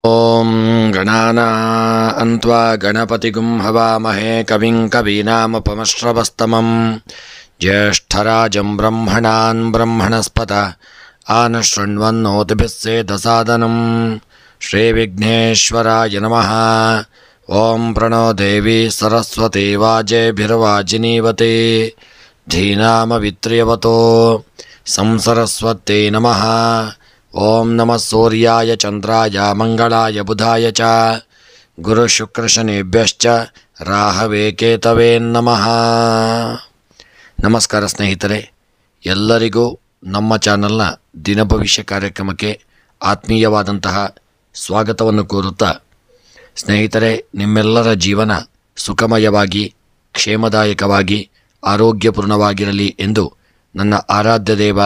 ಓಂ ಗಣಾನಾನ್ವಾ ಗಣಪತಿಗುಂ ಹವಾಮಹೇ ಕವಿಂ ಕವೀನಾಮುಪಮಶ್ರವಸ್ತಮಂ ಜ್ಯೇಷ್ಠರಾಜಂ ಬ್ರಹ್ಮಣಾನ್ ಬ್ರಹ್ಮಣಸ್ಪತ ಆನಶೃಣ್ವನ್ನೋತಿಭಿಸ್ಸೇದಸಾದನಂ ಶ್ರೀವಿಘ್ನೇಶ್ವರಾಯ ನಮಃ. ಓಂ ಪ್ರಣೋ ದೇವಿ ಸರಸ್ವತಿ ವಾಜೇಭಿರ್ವಾಜಿನೀವತಿ ಧೀನಾಮವಿತ್ರ್ಯವತೋ ಸಂಸರಸ್ವತ್ಯೈ ನಮಃ. ಓಂ ನಮಃ ಸೂರ್ಯಾಯ ಚಂದ್ರಾಯ ಮಂಗಳಾಯ ಬುಧಾಯ ಚ ಗುರುಶುಕ್ರಶನಿಭ್ಯಶ್ಚ ರಾಹವೇ ಕೇತವೇ ನಮಃ. ನಮಸ್ಕಾರ ಸ್ನೇಹಿತರೆ, ಎಲ್ಲರಿಗೂ ನಮ್ಮ ಚಾನಲ್ನ ದಿನಭವಿಷ್ಯ ಕಾರ್ಯಕ್ರಮಕ್ಕೆ ಆತ್ಮೀಯವಾದಂತಹ ಸ್ವಾಗತವನ್ನು ಕೋರುತ್ತಾ, ಸ್ನೇಹಿತರೆ, ನಿಮ್ಮೆಲ್ಲರ ಜೀವನ ಸುಖಮಯವಾಗಿ ಕ್ಷೇಮದಾಯಕವಾಗಿ ಆರೋಗ್ಯಪೂರ್ಣವಾಗಿರಲಿ ಎಂದು ನನ್ನ ಆರಾಧ್ಯ ದೇವ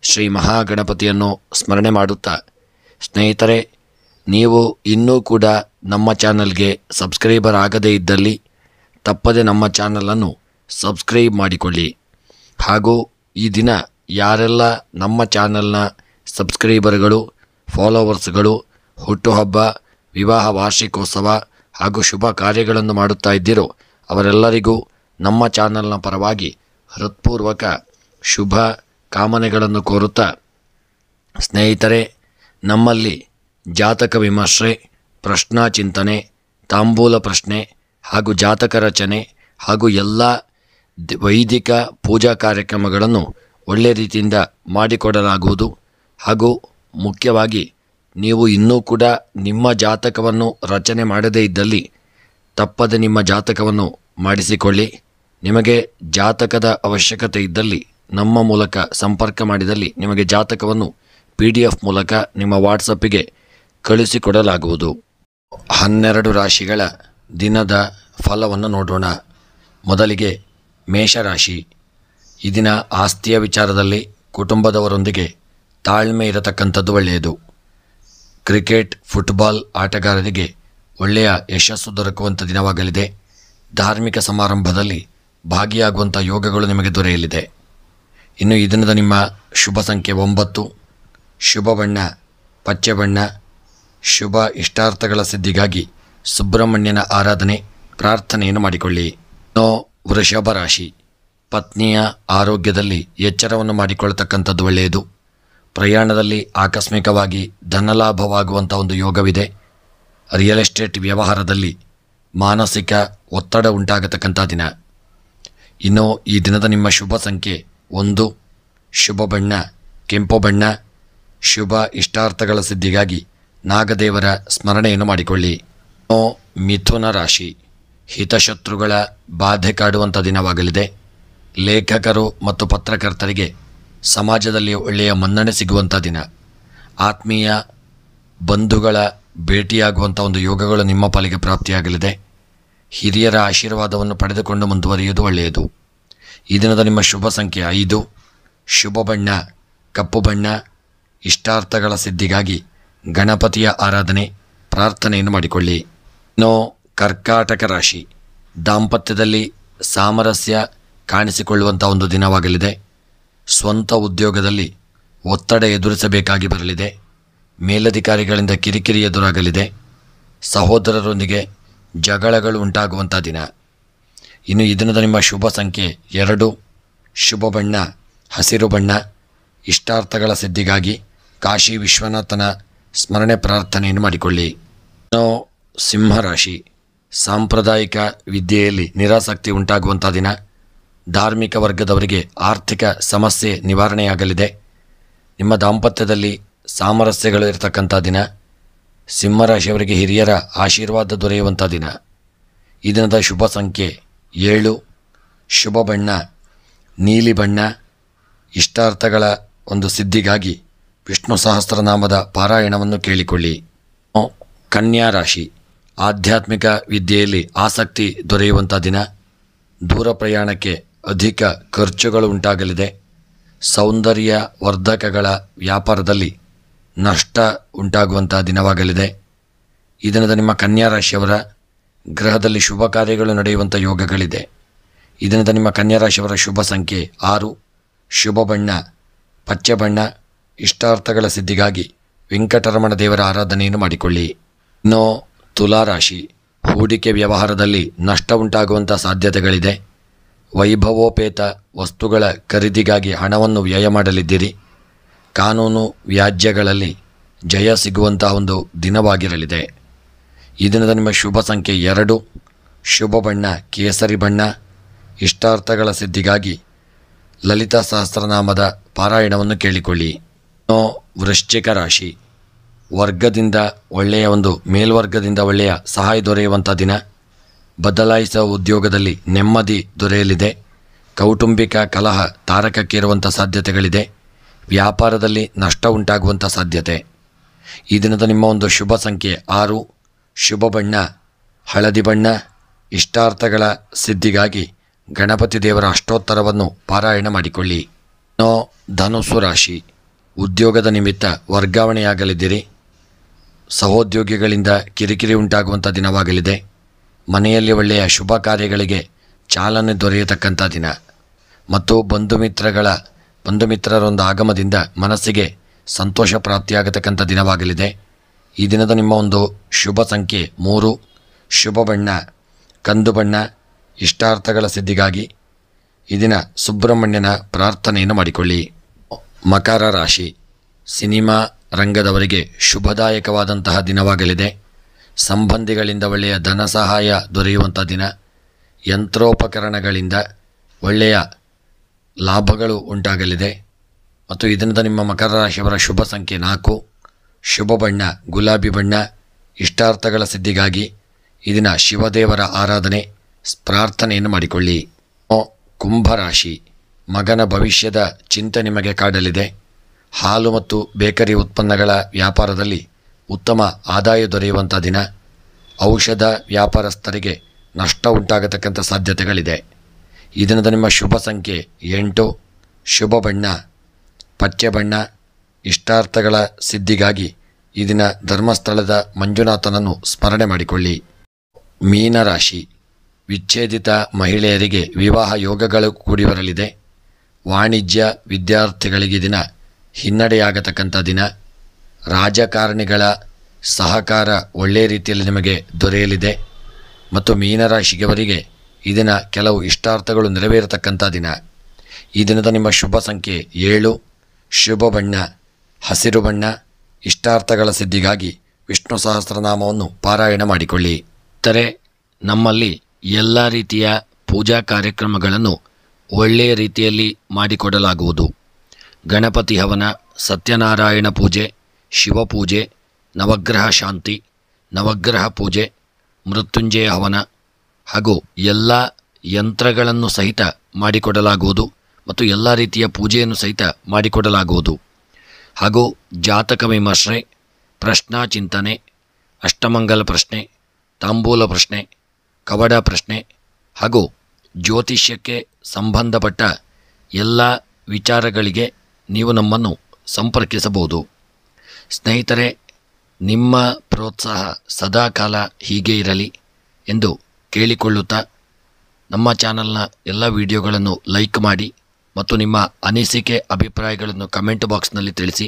ಶ್ರೀ ಮಹಾಗಣಪತಿಯನ್ನು ಸ್ಮರಣೆ ಮಾಡುತ್ತಾ, ಸ್ನೇಹಿತರೆ, ನೀವು ಇನ್ನೂ ಕೂಡ ನಮ್ಮ ಚಾನಲ್ಗೆ ಸಬ್ಸ್ಕ್ರೈಬರ್ ಆಗದೇ ಇದ್ದಲ್ಲಿ ತಪ್ಪದೆ ನಮ್ಮ ಚಾನಲನ್ನು ಸಬ್ಸ್ಕ್ರೈಬ್ ಮಾಡಿಕೊಳ್ಳಿ. ಹಾಗೂ ಈ ದಿನ ಯಾರೆಲ್ಲ ನಮ್ಮ ಚಾನಲ್ನ ಸಬ್ಸ್ಕ್ರೈಬರ್ಗಳು, ಫಾಲೋವರ್ಸ್ಗಳು ಹುಟ್ಟುಹಬ್ಬ, ವಿವಾಹ ವಾರ್ಷಿಕೋತ್ಸವ ಹಾಗೂ ಶುಭ ಕಾರ್ಯಗಳನ್ನು ಮಾಡುತ್ತಾ ಇದ್ದೀರೋ ಅವರೆಲ್ಲರಿಗೂ ನಮ್ಮ ಚಾನಲ್ನ ಪರವಾಗಿ ಹೃತ್ಪೂರ್ವಕ ಶುಭ ಕಾಮನೆಗಳನ್ನು ಕೋರುತ್ತಾ, ಸ್ನೇಹಿತರೆ, ನಮ್ಮಲ್ಲಿ ಜಾತಕ ವಿಮರ್ಶೆ, ಪ್ರಶ್ನಾ ಚಿಂತನೆ, ತಾಂಬೂಲ ಪ್ರಶ್ನೆ ಹಾಗೂ ಜಾತಕ ರಚನೆ ಹಾಗೂ ಎಲ್ಲ ವೈದಿಕ ಪೂಜಾ ಕಾರ್ಯಕ್ರಮಗಳನ್ನು ಒಳ್ಳೆಯ ರೀತಿಯಿಂದ ಮಾಡಿಕೊಡಲಾಗುವುದು. ಹಾಗೂ ಮುಖ್ಯವಾಗಿ ನೀವು ಇನ್ನೂ ಕೂಡ ನಿಮ್ಮ ಜಾತಕವನ್ನು ರಚನೆ ಮಾಡದೇ ಇದ್ದಲ್ಲಿ ತಪ್ಪದೆ ನಿಮ್ಮ ಜಾತಕವನ್ನು ಮಾಡಿಸಿಕೊಳ್ಳಿ. ನಿಮಗೆ ಜಾತಕದ ಅವಶ್ಯಕತೆ ಇದ್ದಲ್ಲಿ ನಮ್ಮ ಮೂಲಕ ಸಂಪರ್ಕ ಮಾಡಿದಲ್ಲಿ ನಿಮಗೆ ಜಾತಕವನ್ನು PDF ಮೂಲಕ ನಿಮ್ಮ ವಾಟ್ಸಪ್ಪಿಗೆ ಕಳಿಸಿಕೊಡಲಾಗುವುದು. 12 ರಾಶಿಗಳ ದಿನದ ಫಲವನ್ನು ನೋಡೋಣ. ಮೊದಲಿಗೆ ಮೇಷರಾಶಿ. ಈ ದಿನ ಆಸ್ತಿಯ ವಿಚಾರದಲ್ಲಿ ಕುಟುಂಬದವರೊಂದಿಗೆ ತಾಳ್ಮೆ ಇರತಕ್ಕಂಥದ್ದು ಒಳ್ಳೆಯದು. ಕ್ರಿಕೆಟ್, ಫುಟ್ಬಾಲ್ ಆಟಗಾರರಿಗೆ ಒಳ್ಳೆಯ ಯಶಸ್ಸು ದೊರಕುವಂಥ ದಿನವಾಗಲಿದೆ. ಧಾರ್ಮಿಕ ಸಮಾರಂಭದಲ್ಲಿ ಭಾಗಿಯಾಗುವಂಥ ಯೋಗಗಳು ನಿಮಗೆ ದೊರೆಯಲಿದೆ. ಇನ್ನು ಈ ದಿನದ ನಿಮ್ಮ ಶುಭ ಸಂಖ್ಯೆ 9, ಶುಭ ಬಣ್ಣ ಪಚ್ಚೆ ಬಣ್ಣ, ಶುಭ ಇಷ್ಟಾರ್ಥಗಳ ಸಿದ್ಧಿಗಾಗಿ ಸುಬ್ರಹ್ಮಣ್ಯನ ಆರಾಧನೆ ಪ್ರಾರ್ಥನೆಯನ್ನು ಮಾಡಿಕೊಳ್ಳಿ. ಇನ್ನು ವೃಷಭ ರಾಶಿ. ಪತ್ನಿಯ ಆರೋಗ್ಯದಲ್ಲಿ ಎಚ್ಚರವನ್ನು ಮಾಡಿಕೊಳ್ಳತಕ್ಕಂಥದ್ದು ಒಳ್ಳೆಯದು. ಪ್ರಯಾಣದಲ್ಲಿ ಆಕಸ್ಮಿಕವಾಗಿ ಧನಲಾಭವಾಗುವಂಥ ಒಂದು ಯೋಗವಿದೆ. ರಿಯಲ್ ಎಸ್ಟೇಟ್ ವ್ಯವಹಾರದಲ್ಲಿ ಮಾನಸಿಕ ಒತ್ತಡ ಉಂಟಾಗತಕ್ಕಂಥ ದಿನ. ಇನ್ನು ಈ ದಿನದ ನಿಮ್ಮ ಶುಭ ಸಂಖ್ಯೆ 1, ಶುಭ ಬಣ್ಣ ಕೆಂಪು ಬಣ್ಣ, ಶುಭ ಇಷ್ಟಾರ್ಥಗಳ ಸಿದ್ಧಿಗಾಗಿ ನಾಗದೇವರ ಸ್ಮರಣೆಯನ್ನು ಮಾಡಿಕೊಳ್ಳಿ. ಇನ್ನು ಮಿಥುನ ರಾಶಿ. ಹಿತಶತ್ರುಗಳ ಬಾಧೆ ಕಾಡುವಂಥ ದಿನವಾಗಲಿದೆ. ಲೇಖಕರು ಮತ್ತು ಪತ್ರಕರ್ತರಿಗೆ ಸಮಾಜದಲ್ಲಿ ಒಳ್ಳೆಯ ಮನ್ನಣೆ ಸಿಗುವಂಥ ದಿನ. ಆತ್ಮೀಯ ಬಂಧುಗಳ ಭೇಟಿಯಾಗುವಂಥ ಒಂದು ಯೋಗಗಳು ನಿಮ್ಮ ಪಾಲಿಗೆ ಪ್ರಾಪ್ತಿಯಾಗಲಿದೆ. ಹಿರಿಯರ ಆಶೀರ್ವಾದವನ್ನು ಪಡೆದುಕೊಂಡು ಮುಂದುವರಿಯುವುದು ಒಳ್ಳೆಯದು. ಈ ದಿನದ ನಿಮ್ಮ ಶುಭ ಸಂಖ್ಯೆ 5, ಶುಭ ಬಣ್ಣ ಕಪ್ಪು ಬಣ್ಣ, ಇಷ್ಟಾರ್ಥಗಳ ಸಿದ್ಧಿಗಾಗಿ ಗಣಪತಿಯ ಆರಾಧನೆ ಪ್ರಾರ್ಥನೆಯನ್ನು ಮಾಡಿಕೊಳ್ಳಿ. ಇನ್ನು ಕರ್ಕಾಟಕ ರಾಶಿ. ದಾಂಪತ್ಯದಲ್ಲಿ ಸಾಮರಸ್ಯ ಕಾಣಿಸಿಕೊಳ್ಳುವಂಥ ಒಂದು ದಿನವಾಗಲಿದೆ. ಸ್ವಂತ ಉದ್ಯೋಗದಲ್ಲಿ ಒತ್ತಡ ಎದುರಿಸಬೇಕಾಗಿ ಬರಲಿದೆ. ಮೇಲಧಿಕಾರಿಗಳಿಂದ ಕಿರಿಕಿರಿ ಎದುರಾಗಲಿದೆ. ಸಹೋದರರೊಂದಿಗೆ ಜಗಳಗಳು ಉಂಟಾಗುವಂಥ ದಿನ. ಇನ್ನು ಈ ದಿನದ ನಿಮ್ಮ ಶುಭ ಸಂಖ್ಯೆ 2, ಶುಭ ಬಣ್ಣ ಹಸಿರು ಬಣ್ಣ, ಇಷ್ಟಾರ್ಥಗಳ ಸಿದ್ಧಿಗಾಗಿ ಕಾಶಿ ವಿಶ್ವನಾಥನ ಸ್ಮರಣೆ ಪ್ರಾರ್ಥನೆಯನ್ನು ಮಾಡಿಕೊಳ್ಳಿ. ಇನ್ನು ಸಿಂಹರಾಶಿ. ಸಾಂಪ್ರದಾಯಿಕ ವಿದ್ಯೆಯಲ್ಲಿ ನಿರಾಸಕ್ತಿ ಉಂಟಾಗುವಂಥ ದಿನ. ಧಾರ್ಮಿಕ ವರ್ಗದವರಿಗೆ ಆರ್ಥಿಕ ಸಮಸ್ಯೆ ನಿವಾರಣೆಯಾಗಲಿದೆ. ನಿಮ್ಮ ದಾಂಪತ್ಯದಲ್ಲಿ ಸಾಮರಸ್ಯಗಳು ಇರತಕ್ಕಂಥ ದಿನ. ಸಿಂಹರಾಶಿಯವರಿಗೆ ಹಿರಿಯರ ಆಶೀರ್ವಾದ ದೊರೆಯುವಂಥ ದಿನ. ಈ ದಿನದ ಶುಭ ಸಂಖ್ಯೆ 7, ಶುಭ ಬಣ್ಣ ನೀಲಿ ಬಣ್ಣ, ಇಷ್ಟಾರ್ಥಗಳ ಒಂದು ಸಿದ್ಧಿಗಾಗಿ ವಿಷ್ಣು ಸಹಸ್ರನಾಮದ ಪಾರಾಯಣವನ್ನು ಕೇಳಿಕೊಳ್ಳಿ. ಕನ್ಯಾ ರಾಶಿ. ಆಧ್ಯಾತ್ಮಿಕ ವಿದ್ಯೆಯಲ್ಲಿ ಆಸಕ್ತಿ ದೊರೆಯುವಂಥ ದಿನ. ದೂರ ಪ್ರಯಾಣಕ್ಕೆ ಅಧಿಕ ಖರ್ಚುಗಳು ಉಂಟಾಗಲಿದೆ. ಸೌಂದರ್ಯ ವರ್ಧಕಗಳ ವ್ಯಾಪಾರದಲ್ಲಿ ನಷ್ಟ ಉಂಟಾಗುವಂಥ ದಿನವಾಗಲಿದೆ. ಈ ದಿನದ ನಿಮ್ಮ ಕನ್ಯಾ ರಾಶಿಯವರ ಗ್ರಹದಲ್ಲಿ ಶುಭ ಕಾರ್ಯಗಳು ನಡೆಯುವಂಥ ಯೋಗಗಳಿದೆ. ಈ ದಿನದ ನಿಮ್ಮ ಕನ್ಯಾ ರಾಶಿಯವರ ಶುಭ ಸಂಖ್ಯೆ 6, ಶುಭ ಬಣ್ಣ ಪಚ್ಚೆ ಬಣ್ಣ, ಇಷ್ಟಾರ್ಥಗಳ ಸಿದ್ಧಿಗಾಗಿ ವೆಂಕಟರಮಣ ದೇವರ ಆರಾಧನೆಯನ್ನು ಮಾಡಿಕೊಳ್ಳಿ. ಇನ್ನು ತುಲಾರಾಶಿ, ಹೂಡಿಕೆ ವ್ಯವಹಾರದಲ್ಲಿ ನಷ್ಟ ಉಂಟಾಗುವಂಥ ಸಾಧ್ಯತೆಗಳಿದೆ. ವೈಭವೋಪೇತ ವಸ್ತುಗಳ ಖರೀದಿಗಾಗಿ ಹಣವನ್ನು ವ್ಯಯ ಮಾಡಲಿದ್ದೀರಿ. ಕಾನೂನು ವ್ಯಾಜ್ಯಗಳಲ್ಲಿ ಜಯ ಸಿಗುವಂತಹ ಒಂದು ದಿನವಾಗಿರಲಿದೆ. ಈ ದಿನದ ನಿಮ್ಮ ಶುಭ ಸಂಖ್ಯೆ 2, ಶುಭ ಬಣ್ಣ ಕೇಸರಿ ಬಣ್ಣ. ಇಷ್ಟಾರ್ಥಗಳ ಸಿದ್ಧಿಗಾಗಿ ಲಲಿತಾ ಸಹಸ್ರನಾಮದ ಪಾರಾಯಣವನ್ನು ಕೇಳಿಕೊಳ್ಳಿ. ಇನ್ನು ವೃಶ್ಚಿಕ ರಾಶಿ, ವರ್ಗದಿಂದ ಒಳ್ಳೆಯ ಒಂದು ಮೇಲ್ವರ್ಗದಿಂದ ಒಳ್ಳೆಯ ಸಹಾಯ ದೊರೆಯುವಂಥ ದಿನ. ಬದಲಾಯಿಸುವ ಉದ್ಯೋಗದಲ್ಲಿ ನೆಮ್ಮದಿ ದೊರೆಯಲಿದೆ. ಕೌಟುಂಬಿಕ ಕಲಹ ತಾರಕಕ್ಕೇರುವಂಥ ಸಾಧ್ಯತೆಗಳಿದೆ. ವ್ಯಾಪಾರದಲ್ಲಿ ನಷ್ಟ ಉಂಟಾಗುವಂಥ ಸಾಧ್ಯತೆ. ಈ ದಿನದ ನಿಮ್ಮ ಒಂದು ಶುಭ ಸಂಖ್ಯೆ 6, ಶುಭ ಬಣ್ಣ ಹಳದಿ ಬಣ್ಣ. ಇಷ್ಟಾರ್ಥಗಳ ಸಿದ್ಧಿಗಾಗಿ ಗಣಪತಿ ದೇವರ ಅಷ್ಟೋತ್ತರವನ್ನು ಪಾರಾಯಣ ಮಾಡಿಕೊಳ್ಳಿ. ಇನ್ನು ಧನುಸ್ಸು ರಾಶಿ, ಉದ್ಯೋಗದ ನಿಮಿತ್ತ ವರ್ಗಾವಣೆಯಾಗಲಿದ್ದೀರಿ. ಸಹೋದ್ಯೋಗಿಗಳಿಂದ ಕಿರಿಕಿರಿ ಉಂಟಾಗುವಂಥ ದಿನವಾಗಲಿದೆ. ಮನೆಯಲ್ಲಿ ಒಳ್ಳೆಯ ಶುಭ ಕಾರ್ಯಗಳಿಗೆ ಚಾಲನೆ ದೊರೆಯತಕ್ಕಂಥ ದಿನ ಮತ್ತು ಬಂಧುಮಿತ್ರರೊಂದು ಆಗಮನದಿಂದ ಮನಸ್ಸಿಗೆ ಸಂತೋಷ ಪ್ರಾಪ್ತಿಯಾಗತಕ್ಕಂಥ ದಿನವಾಗಲಿದೆ. ಈ ದಿನದ ನಿಮ್ಮ ಒಂದು ಶುಭ ಸಂಖ್ಯೆ 3, ಶುಭ ಬಣ್ಣ ಕಂದು ಬಣ್ಣ. ಇಷ್ಟಾರ್ಥಗಳ ಸಿದ್ಧಿಗಾಗಿ ಈ ದಿನ ಸುಬ್ರಹ್ಮಣ್ಯನ ಪ್ರಾರ್ಥನೆಯನ್ನು ಮಾಡಿಕೊಳ್ಳಿ. ಮಕರ ರಾಶಿ, ಸಿನಿಮಾ ರಂಗದವರಿಗೆ ಶುಭದಾಯಕವಾದಂತಹ ದಿನವಾಗಲಿದೆ. ಸಂಬಂಧಿಗಳಿಂದ ಒಳ್ಳೆಯ ಧನ ಸಹಾಯ ದೊರೆಯುವಂಥ ದಿನ. ಯಂತ್ರೋಪಕರಣಗಳಿಂದ ಒಳ್ಳೆಯ ಲಾಭಗಳು ಉಂಟಾಗಲಿದೆ. ಮತ್ತು ಈ ದಿನದ ನಿಮ್ಮ ಮಕರ ರಾಶಿಯವರ ಶುಭ ಸಂಖ್ಯೆ 4, ಶುಭ ಬಣ್ಣ ಗುಲಾಬಿ ಬಣ್ಣ. ಇಷ್ಟಾರ್ಥಗಳ ಸಿದ್ಧಿಗಾಗಿ ಈ ದಿನ ಶಿವದೇವರ ಆರಾಧನೆ ಪ್ರಾರ್ಥನೆಯನ್ನು ಮಾಡಿಕೊಳ್ಳಿ. ಕುಂಭರಾಶಿ, ಮಗನ ಭವಿಷ್ಯದ ಚಿಂತೆ ನಿಮಗೆ ಕಾಡಲಿದೆ. ಹಾಲು ಮತ್ತು ಬೇಕರಿ ಉತ್ಪನ್ನಗಳ ವ್ಯಾಪಾರದಲ್ಲಿ ಉತ್ತಮ ಆದಾಯ ದೊರೆಯುವಂಥ ದಿನ. ಔಷಧ ವ್ಯಾಪಾರಸ್ಥರಿಗೆ ನಷ್ಟ ಉಂಟಾಗತಕ್ಕಂಥ ಸಾಧ್ಯತೆಗಳಿದೆ. ಈ ದಿನದ ನಿಮ್ಮ ಶುಭ ಸಂಖ್ಯೆ 8, ಶುಭ ಬಣ್ಣ ಪಚ್ಚೆ ಬಣ್ಣ. ಇಷ್ಟಾರ್ಥಗಳ ಸಿದ್ಧಿಗಾಗಿ ಈ ದಿನ ಧರ್ಮಸ್ಥಳದ ಮಂಜುನಾಥನನ್ನು ಸ್ಮರಣೆ ಮಾಡಿಕೊಳ್ಳಿ. ಮೀನರಾಶಿ, ವಿಚ್ಛೇದಿತ ಮಹಿಳೆಯರಿಗೆ ವಿವಾಹ ಯೋಗಗಳು ಕೂಡಿ ಬರಲಿದೆ. ವಾಣಿಜ್ಯ ವಿದ್ಯಾರ್ಥಿಗಳಿಗೆ ದಿನ ಹಿನ್ನಡೆಯಾಗತಕ್ಕಂಥ ದಿನ. ರಾಜಕಾರಣಿಗಳ ಸಹಕಾರ ಒಳ್ಳೆಯ ರೀತಿಯಲ್ಲಿ ನಿಮಗೆ ದೊರೆಯಲಿದೆ. ಮತ್ತು ಮೀನರಾಶಿಯವರಿಗೆ ಈ ದಿನ ಕೆಲವು ಇಷ್ಟಾರ್ಥಗಳು ನೆರವೇರತಕ್ಕಂಥ ದಿನ. ಈ ದಿನದ ನಿಮ್ಮ ಶುಭ ಸಂಖ್ಯೆ 7, ಶುಭ ಬಣ್ಣ ಹಸಿರು ಬಣ್ಣ. ಇಷ್ಟಾರ್ಥಗಳ ಸಿದ್ಧಿಗಾಗಿ ವಿಷ್ಣು ಸಹಸ್ರನಾಮವನ್ನು ಪಾರಾಯಣ ಮಾಡಿಕೊಳ್ಳಿ. ನಮ್ಮಲ್ಲಿ ಎಲ್ಲ ರೀತಿಯ ಪೂಜಾ ಕಾರ್ಯಕ್ರಮಗಳನ್ನು ಒಳ್ಳೆಯ ರೀತಿಯಲ್ಲಿ ಮಾಡಿಕೊಡಲಾಗುವುದು. ಗಣಪತಿ ಹವನ, ಸತ್ಯನಾರಾಯಣ ಪೂಜೆ, ಶಿವಪೂಜೆ, ನವಗ್ರಹ ಶಾಂತಿ, ನವಗ್ರಹ ಪೂಜೆ, ಮೃತ್ಯುಂಜಯ ಹವನ ಹಾಗೂ ಎಲ್ಲ ಯಂತ್ರಗಳನ್ನು ಸಹಿತ ಮಾಡಿಕೊಡಲಾಗುವುದು ಮತ್ತು ಎಲ್ಲ ರೀತಿಯ ಪೂಜೆಯನ್ನು ಸಹಿತ ಮಾಡಿಕೊಡಲಾಗುವುದು. ಹಾಗೂ ಜಾತಕ ವಿಮರ್ಶೆ, ಪ್ರಶ್ನಾ ಚಿಂತನೆ, ಅಷ್ಟಮಂಗಲ ಪ್ರಶ್ನೆ, ತಾಂಬೂಲ ಪ್ರಶ್ನೆ, ಕವಡ ಪ್ರಶ್ನೆ ಹಾಗೂ ಜ್ಯೋತಿಷ್ಯಕ್ಕೆ ಸಂಬಂಧಪಟ್ಟ ಎಲ್ಲ ವಿಚಾರಗಳಿಗೆ ನೀವು ನಮ್ಮನ್ನು ಸಂಪರ್ಕಿಸಬಹುದು. ಸ್ನೇಹಿತರೆ, ನಿಮ್ಮ ಪ್ರೋತ್ಸಾಹ ಸದಾಕಾಲ ಹೀಗೆ ಇರಲಿ ಎಂದು ಕೇಳಿಕೊಳ್ಳುತ್ತಾ ನಮ್ಮ ಚಾನಲ್ನ ಎಲ್ಲ ವಿಡಿಯೋಗಳನ್ನು ಲೈಕ್ ಮಾಡಿ ಮತ್ತು ನಿಮ್ಮ ಅನಿಸಿಕೆ ಅಭಿಪ್ರಾಯಗಳನ್ನು ಕಮೆಂಟ್ ಬಾಕ್ಸ್ನಲ್ಲಿ ತಿಳಿಸಿ.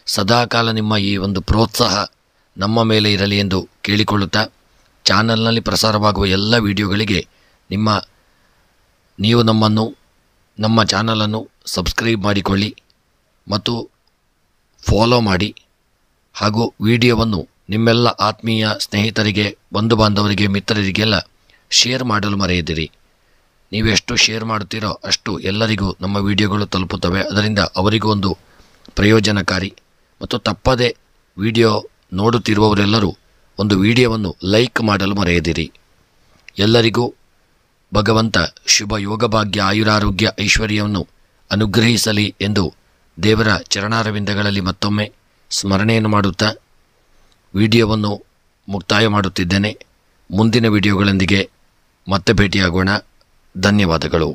ಸದಾಕಾಲ ನಿಮ್ಮ ಈ ಒಂದು ಪ್ರೋತ್ಸಾಹ ನಮ್ಮ ಮೇಲೆ ಇರಲಿ ಎಂದು ಕೇಳಿಕೊಳ್ಳುತ್ತಾ ಚಾನಲ್ನಲ್ಲಿ ಪ್ರಸಾರವಾಗುವ ಎಲ್ಲ ವಿಡಿಯೋಗಳಿಗೆ ನೀವು ನಮ್ಮ ಚಾನಲನ್ನು ಸಬ್ಸ್ಕ್ರೈಬ್ ಮಾಡಿಕೊಳ್ಳಿ ಮತ್ತು ಫಾಲೋ ಮಾಡಿ. ಹಾಗೂ ವಿಡಿಯೋವನ್ನು ನಿಮ್ಮೆಲ್ಲ ಆತ್ಮೀಯ ಸ್ನೇಹಿತರಿಗೆ, ಬಂಧು ಬಾಂಧವರಿಗೆ, ಮಿತ್ರರಿಗೆಲ್ಲ ಶೇರ್ ಮಾಡಲು ಮರೆಯದಿರಿ. ನೀವೆಷ್ಟು ಶೇರ್ ಮಾಡುತ್ತೀರೋ ಅಷ್ಟು ಎಲ್ಲರಿಗೂ ನಮ್ಮ ವಿಡಿಯೋಗಳು ತಲುಪುತ್ತವೆ. ಅದರಿಂದ ಅವರಿಗೂ ಒಂದು ಪ್ರಯೋಜನಕಾರಿ. ಮತ್ತು ತಪ್ಪದೆ ವಿಡಿಯೋ ನೋಡುತ್ತಿರುವವರೆಲ್ಲರೂ ಒಂದು ವಿಡಿಯೋವನ್ನು ಲೈಕ್ ಮಾಡಲು ಮರೆಯದಿರಿ. ಎಲ್ಲರಿಗೂ ಭಗವಂತ ಶುಭ ಯೋಗಭಾಗ್ಯ ಆಯುರಾರೋಗ್ಯ ಐಶ್ವರ್ಯವನ್ನು ಅನುಗ್ರಹಿಸಲಿ ಎಂದು ದೇವರ ಚರಣಾರವಿಂದಗಳಲ್ಲಿ ಮತ್ತೊಮ್ಮೆ ಸ್ಮರಣೆಯನ್ನು ಮಾಡುತ್ತಾ ವಿಡಿಯೋವನ್ನು ಮುಕ್ತಾಯ ಮಾಡುತ್ತಿದ್ದೇನೆ. ಮುಂದಿನ ವಿಡಿಯೋಗಳೊಂದಿಗೆ ಮತ್ತೆ ಭೇಟಿಯಾಗೋಣ. ಧನ್ಯವಾದಗಳು.